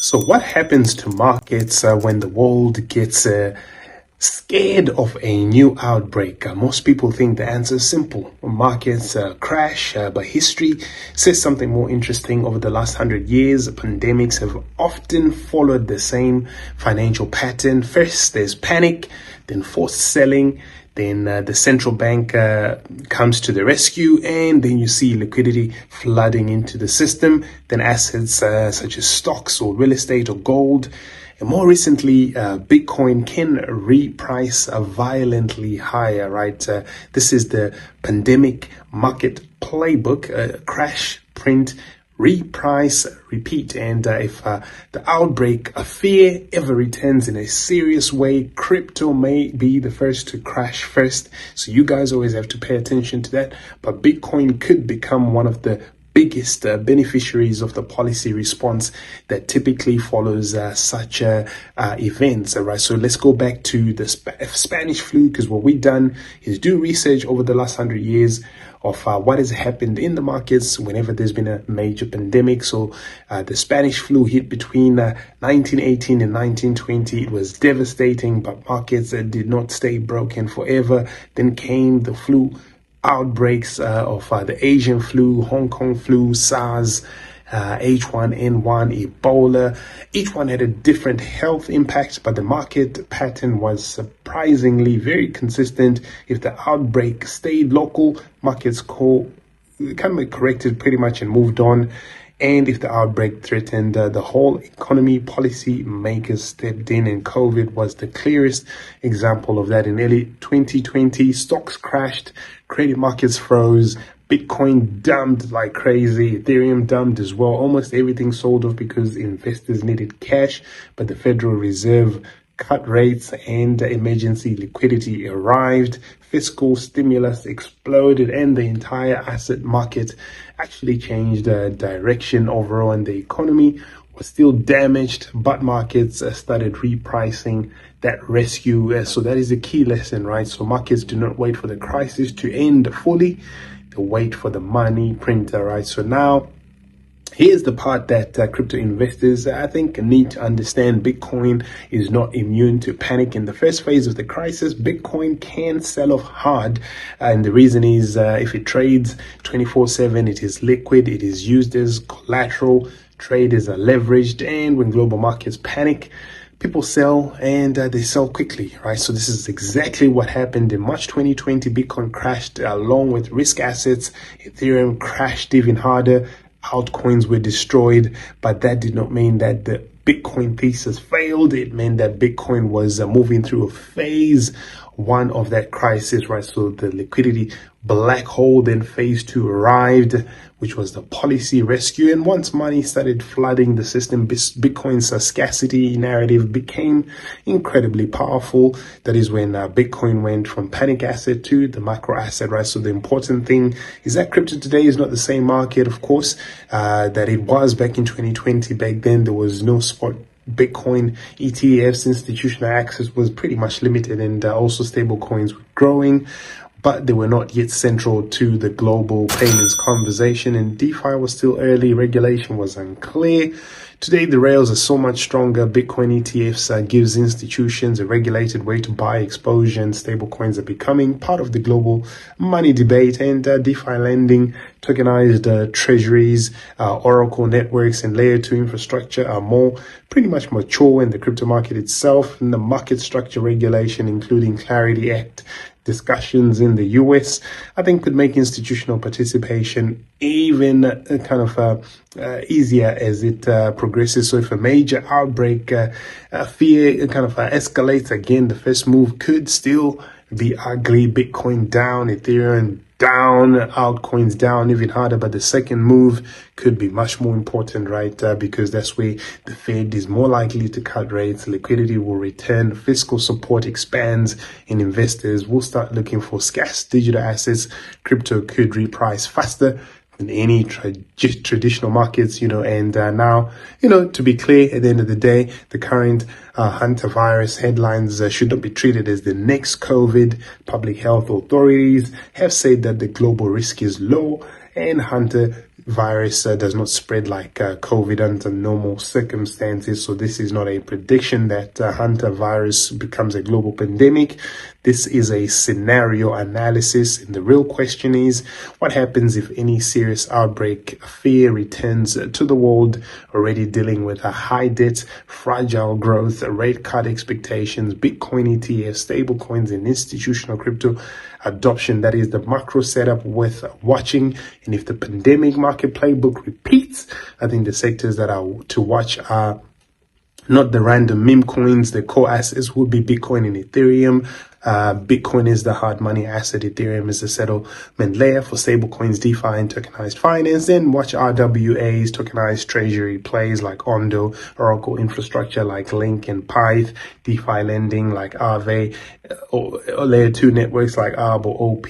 So what happens to markets when the world gets scared of a new outbreak? Most people think the answer is simple. Markets crash, but history says something more interesting. Over the last 100 years, pandemics have often followed the same financial pattern. First, there's panic, then forced selling, then the central bank comes to the rescue, and then you see liquidity flooding into the system. Then assets such as stocks or real estate or gold, and more recently, Bitcoin can reprice violently higher, right? This is the pandemic market playbook, crash, print, reprice, repeat. And if the outbreak of fear ever returns in a serious way, crypto may be the first to crash first. So you guys always have to pay attention to that. But Bitcoin could become one of the biggest beneficiaries of the policy response that typically follows such events, right? So let's go back to the Spanish flu, because what we've done is do research over the last 100 years of what has happened in the markets whenever there's been a major pandemic. So the Spanish flu hit between 1918 and 1920. It was devastating, but markets did not stay broken forever. Then came the flu outbreaks of the Asian flu, Hong Kong flu, SARS, H1N1, Ebola. Each one had a different health impact, but the market pattern was surprisingly very consistent. If the outbreak stayed local, markets kind of corrected pretty much and moved on. And if the outbreak threatened the whole economy, policy makers stepped in, and COVID was the clearest example of that. In early 2020, stocks crashed, credit markets froze, Bitcoin dumped like crazy, Ethereum dumped as well. Almost everything sold off because investors needed cash, but the Federal Reserve cut rates and emergency liquidity arrived. Fiscal stimulus exploded, and the entire asset market actually changed direction overall, and the economy was still damaged, but markets started repricing that rescue. So that is a key lesson, right? So markets do not wait for the crisis to end fully. They wait for the money printer, right? So now, here's the part that crypto investors, I think, need to understand. Bitcoin is not immune to panic. In the first phase of the crisis, Bitcoin can sell off hard. And the reason is if it trades 24/7, it is liquid, it is used as collateral, traders are leveraged. And when global markets panic, people sell, and they sell quickly, right? So this is exactly what happened in March 2020. Bitcoin crashed along with risk assets. Ethereum crashed even harder. Altcoins were destroyed, but that did not mean that the Bitcoin thesis failed. It meant that Bitcoin was moving through a phase one of that crisis, right? So the liquidity black hole, then phase two arrived, which was the policy rescue. And once money started flooding the system, Bitcoin's scarcity narrative became incredibly powerful. That is when Bitcoin went from panic asset to the macro asset, right? So the important thing is that crypto today is not the same market, of course, that it was back in 2020. Back then, there was no spot Bitcoin ETFs. Institutional access was pretty much limited, and also stablecoins were growing, but they were not yet central to the global payments conversation, and DeFi was still early, regulation was unclear. Today, the rails are so much stronger. Bitcoin ETFs gives institutions a regulated way to buy exposure, and stablecoins are becoming part of the global money debate. And DeFi lending, tokenized treasuries, Oracle networks, and layer 2 infrastructure are pretty much mature in the crypto market itself. And the market structure regulation, including Clarity Act discussions in the US, I think could make institutional participation even easier as it progresses. So if a major outbreak fear escalates again, the first move could still be ugly. Bitcoin down, Ethereum down, altcoins down even harder, but the second move could be much more important, right? Because that's where the Fed is more likely to cut rates, liquidity will return, fiscal support expands, and investors will start looking for scarce digital assets. Crypto could reprice faster than any traditional markets, and now, to be clear, at the end of the day, the current hantavirus headlines should not be treated as the next COVID. Public health authorities have said that the global risk is low, and virus does not spread like COVID under normal circumstances. So this is not a prediction that hantavirus becomes a global pandemic. This is a scenario analysis, and the real question is, what happens if any serious outbreak fear returns to the world already dealing with a high debt, fragile growth, rate cut expectations, Bitcoin ETFs, stablecoins, and institutional crypto adoption? That is the macro setup worth watching. And if the pandemic market playbook repeats, I think the sectors that are to watch are not the random meme coins. The core assets would be Bitcoin and Ethereum. Bitcoin is the hard money asset. Ethereum is the settlement layer for stablecoins, DeFi, and tokenized finance. Then watch RWAs, tokenized treasury plays like Ondo, Oracle infrastructure like Link and Pyth, DeFi lending like Aave, or layer 2 networks like Arb or OP,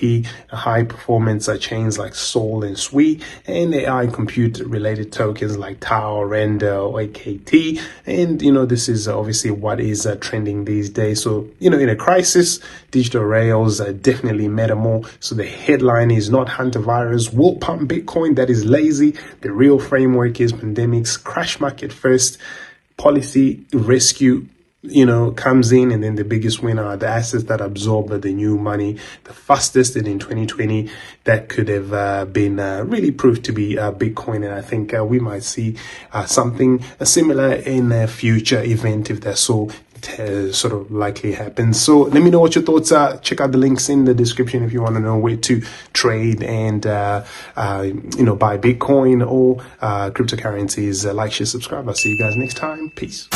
high performance chains like Sol and Sui, and AI compute related tokens like Tau, Render, or AKT. And, this is obviously what is trending these days. So, in a crisis, digital rails definitely matter more. So the headline is not hantavirus will pump Bitcoin. That is lazy. The real framework is pandemics crash market first, policy rescue comes in, and then the biggest winner are the assets that absorb the new money the fastest. And in 2020, that could have been really proved to be Bitcoin. And I think we might see something similar in a future event if that's so sort of likely happens. So let me know what your thoughts are. Check out the links in the description if you want to know where to trade and buy Bitcoin or cryptocurrencies. Like, share, subscribe. I'll see you guys next time. Peace.